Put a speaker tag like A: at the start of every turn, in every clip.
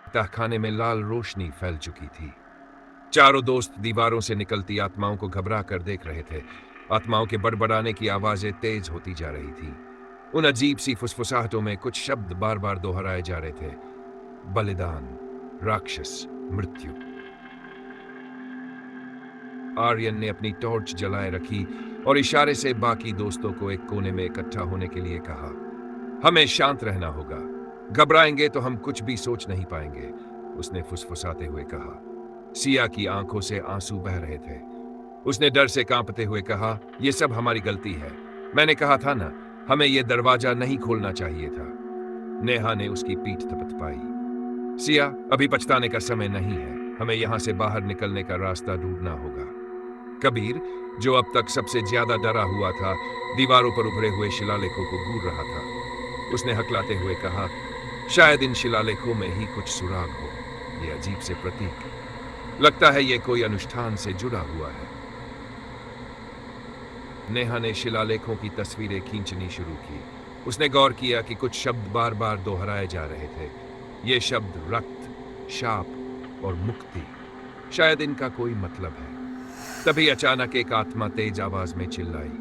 A: तहखाने में लाल रोशनी फैल चुकी थी। चारों दोस्त दीवारों से निकलती आत्माओं को घबरा कर देख रहे थे। आत्माओं के बड़बड़ाने की आवाजें तेज होती जा रही थी। उन अजीब सी फुसफुसाहटों में कुछ शब्द बार बार दोहराए जा रहे थे। बलिदान, राक्षस, मृत्यु। आर्यन ने अपनी टॉर्च जलाए रखी और इशारे से बाकी दोस्तों को एक कोने में इकट्ठा होने के लिए कहा। हमें शांत रहना होगा। घबराएंगे तो हम कुछ भी सोच नहीं पाएंगे, उसने फुसफुसाते हुए कहा। सिया की आंखों से आंसू बह रहे थे। उसने डर से कांपते हुए कहा, यह सब हमारी गलती है। मैंने कहा था ना, हमें यह दरवाजा नहीं खोलना चाहिए था। नेहा ने उसकी पीठ थपथपाई। सिया, अभी पछताने का समय नहीं है। हमें यहां से बाहर निकलने का रास्ता ढूंढना होगा। कबीर, जो अब तक सबसे ज्यादा डरा हुआ था, दीवारों पर उभरे हुए शिलालेखों को घूर रहा था। उसने हकलाते हुए कहा, शायद इन शिलालेखों में ही कुछ सुराग हो। ये अजीब से प्रतीक, लगता है ये कोई अनुष्ठान से जुड़ा हुआ है। नेहा ने शिलालेखों की तस्वीरें खींचनी शुरू की। उसने गौर किया कि कुछ शब्द बार बार दोहराए जा रहे थे। ये शब्द रक्त, शाप और मुक्ति, शायद इनका कोई मतलब है। तभी अचानक एक आत्मा तेज आवाज में चिल्लाई,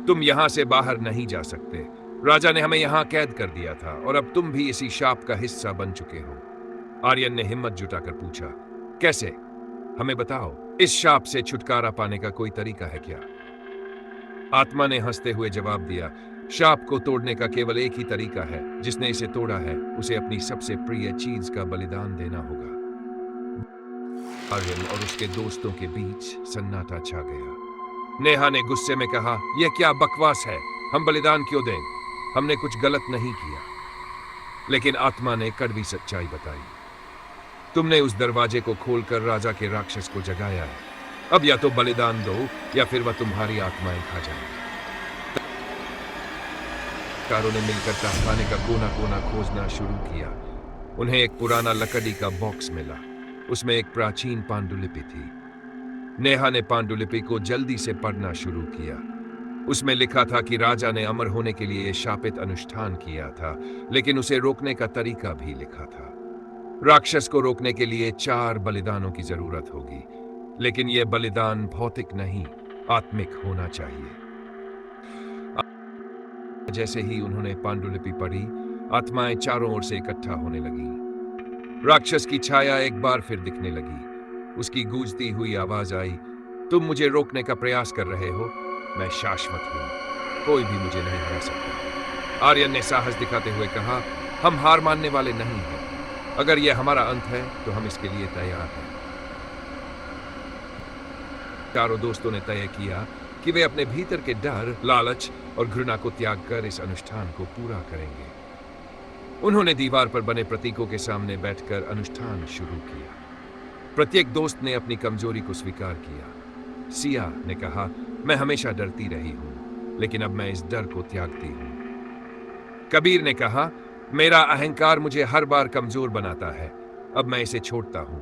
A: तुम यहां से बाहर नहीं जा सकते। राजा ने हमें यहां कैद कर दिया था और अब तुम भी इसी शाप का हिस्सा बन चुके हो। आर्यन ने हिम्मत जुटाकर पूछा, कैसे? हमें बताओ, इस शाप से छुटकारा पाने का कोई तरीका है क्या? आत्मा ने हंसते हुए जवाब दिया, शाप को तोड़ने का केवल एक ही तरीका है। जिसने इसे तोड़ा है, उसे अपनी सबसे प्रिय चीज का बलिदान देना होगा। आर्यन और उसके दोस्तों के बीच सन्नाटा छा गया। नेहा ने गुस्से में कहा, यह क्या बकवास है? हम बलिदान क्यों दें? हमने कुछ गलत नहीं किया। लेकिन आत्मा ने कड़वी सच्चाई बताई, तुमने उस दरवाजे को खोलकर राजा के राक्षस को जगाया है। अब या तो बलिदान दो या फिर वह तुम्हारी आत्माएं खा जाए। कारों ने मिलकर तहखाने का कोना कोना खोजना शुरू किया। उन्हें एक पुराना लकड़ी का बॉक्स मिला। उसमें एक प्राचीन पांडुलिपि थी। नेहा ने पांडुलिपि को जल्दी से पढ़ना शुरू किया। उसमें लिखा था कि राजा ने अमर होने के लिए शापित अनुष्ठान किया था, लेकिन उसे रोकने का तरीका भी लिखा था। राक्षस को रोकने के लिए 4 बलिदानों की जरूरत होगी, लेकिन यह बलिदान भौतिक नहीं, आत्मिक होना चाहिए। जैसे ही उन्होंने पांडुलिपि पढ़ी, आत्माएं चारों ओर से इकट्ठा होने लगी। राक्षस की छाया एक बार फिर दिखने लगी। उसकी गूंजती हुई आवाज आई, तुम मुझे रोकने का प्रयास कर रहे हो, मैं शाश्वत हूं, कोई भी मुझे नहीं हरा सकता। आर्यन ने साहस दिखाते हुए कहा, हम हार मानने वाले नहीं हैं। अगर यह हमारा अंत है तो हम इसके लिए तैयार हैं। चारों दोस्तों ने तय किया कि वे अपने भीतर के डर, लालच और घृणा को त्याग कर इस अनुष्ठान को पूरा करेंगे। उन्होंने दीवार पर बने प्रतीकों के सामने बैठकर अनुष्ठान शुरू किया। प्रत्येक दोस्त ने अपनी कमजोरी को स्वीकार किया। सिया ने कहा, मैं हमेशा डरती रही हूं, लेकिन अब मैं इस डर को त्यागती हूं। कबीर ने कहा, मेरा अहंकार मुझे हर बार कमजोर बनाता है, अब मैं इसे छोड़ता हूं।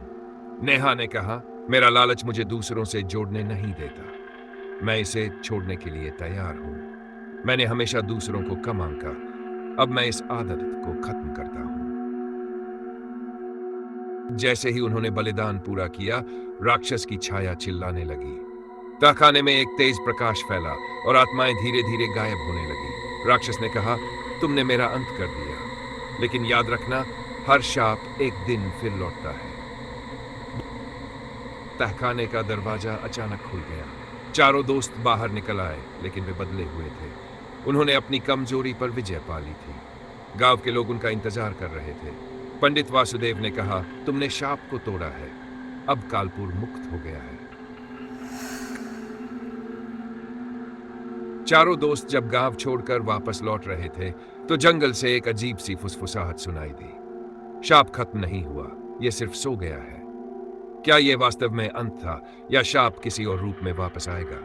A: नेहा ने कहा, मेरा लालच मुझे दूसरों से जोड़ने नहीं देता, मैं इसे छोड़ने के लिए तैयार हूं। मैंने हमेशा दूसरों को कम आंका, अब मैं इस आदत को खत्म करता हूं। जैसे ही उन्होंने बलिदान पूरा किया, राक्षस की छाया चिल्लाने लगी। तहखाने में एक तेज प्रकाश फैला और आत्माएं धीरे धीरे गायब होने लगी। राक्षस ने कहा, तुमने मेरा अंत कर दिया, लेकिन याद रखना, हर शाप एक दिन फिर लौटता है। तहखाने का दरवाजा अचानक खुल गया। चारों दोस्त बाहर निकल आए, लेकिन वे बदले हुए थे। उन्होंने अपनी कमजोरी पर विजय पा ली थी। गांव के लोग उनका इंतजार कर रहे थे। पंडित वासुदेव ने कहा, तुमने शाप को तोड़ा है, अब कालपुर मुक्त हो गया है। चारों दोस्त जब गांव छोड़कर वापस लौट रहे थे, तो जंगल से एक अजीब सी फुसफुसाहट सुनाई दी। शाप खत्म नहीं हुआ, यह सिर्फ सो गया है। क्या यह वास्तव में अंत था, या शाप किसी और रूप में वापस आएगा?